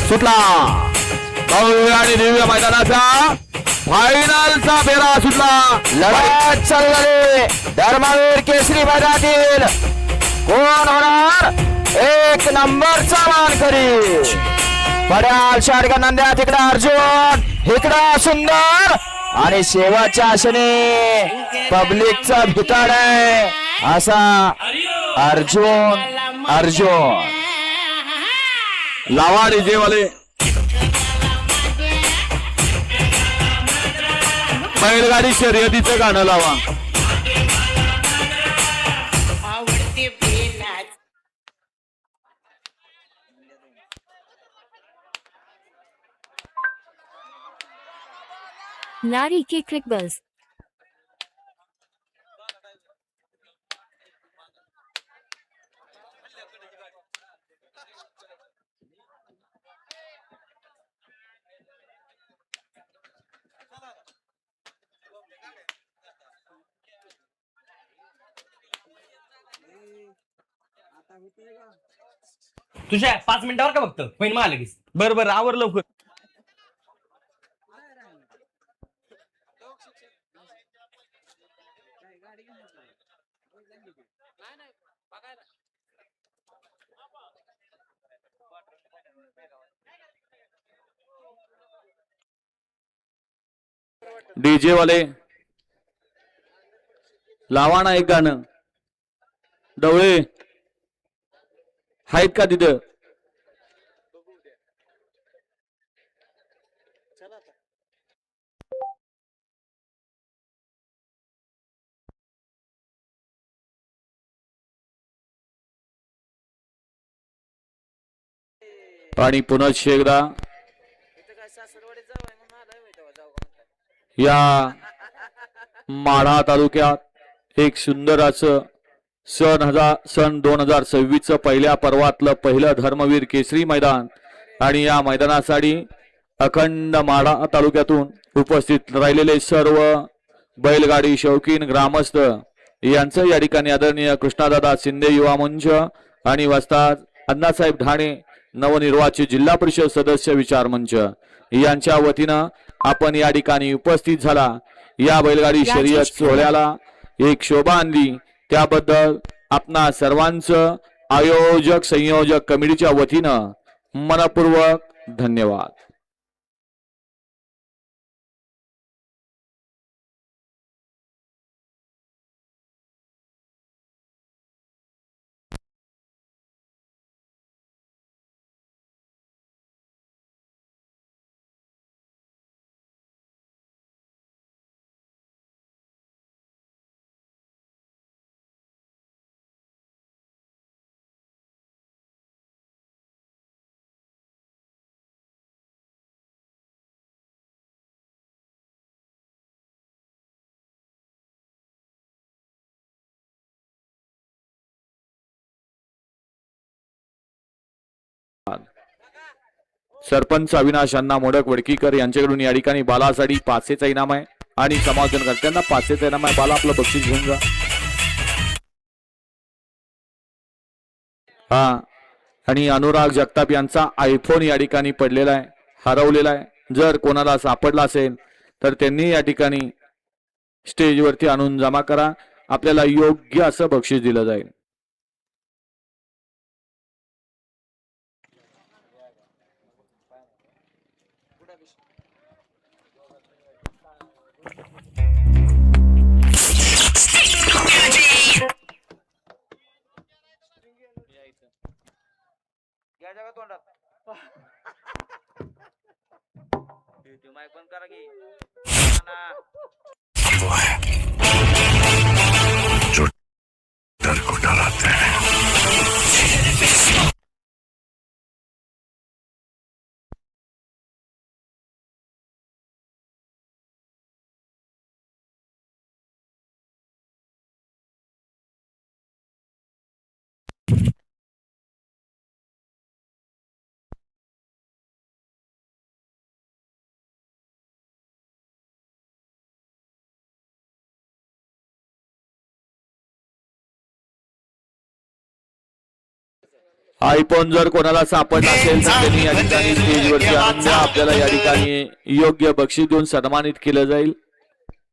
सुटला भव्य आणि दिव्य मैदानाचा फायनलचा फेरा सुटला. लढत चालू झाली. धर्मवीर केसरी मैदानातील कोण होणार एक नंबरचा मानकरी. पड्याल शाडगा नंद्या तिकडे अर्जुन इकडं सुंदर आणि शेवटच्या आशेने पब्लिकचा भिताड आहे असा अर्जुन लावा डीजे वाले. बैलगाडी शर्यतीचं गाणं लावा. नारी के क्रिकबल्स. तुझ्या 5 मिनिटावर का बघतो होईन मला लगेच. बरं आवर लवकर. डीजे वाले लावा ना एक गाणं. डवळे आहेत का तिथं? आणि पुन्हा एकदा या माढा तालुक्यात एक सुंदर असं सन 2026 पहिल्या पर्वातलं पहिलं धर्मवीर केसरी मैदान. आणि या मैदानासाठी अखंड माढा तालुक्यातून उपस्थित राहिलेले सर्व बैलगाडी शौकीन ग्रामस्थ यांचं या ठिकाणी आदरणीय कृष्णादादा शिंदे युवा मंच आणि वस्ताद अण्णासाहेब ढाणे नवनिर्वाचित जिल्हा परिषद सदस्य विचार मंच यांच्या वतीनं आपण या ठिकाणी उपस्थित झाला. या बैलगाडी शर्यत सोहळ्याला एक शोभा आणली त्याबद्दल आपणा सर्वांचं आयोजक संयोजक कमिटीच्या वतीनं मनपूर्वक धन्यवाद. सरपंच अविनाश अण्णा मोडक वडकीकर यांच्याकडून या ठिकाणी बालासाठी 500चा इनाम आहे आणि समाजकर्त्यांना 500चा इनाम आहे. बाला आपलं बक्षीस घेऊन जा. हा आणि अनुराग जगताप यांचा आयफोन या ठिकाणी पडलेला आहे, हरवलेला आहे. जर कोणाला सापडला असेल तर त्यांनी या ठिकाणी स्टेजवरती आणून जमा करा. आपल्याला योग्य असं बक्षीस दिलं जाईल. माईक बंद करा की. जो डर को डराते हैं आयफोन जर कोणाला सापडला असेल तर त्यांनी या ठिकाणी स्टेजवरती आणून द्या. आपल्याला या ठिकाणी योग्य बक्षीस देऊन सन्मानित केलं जाईल.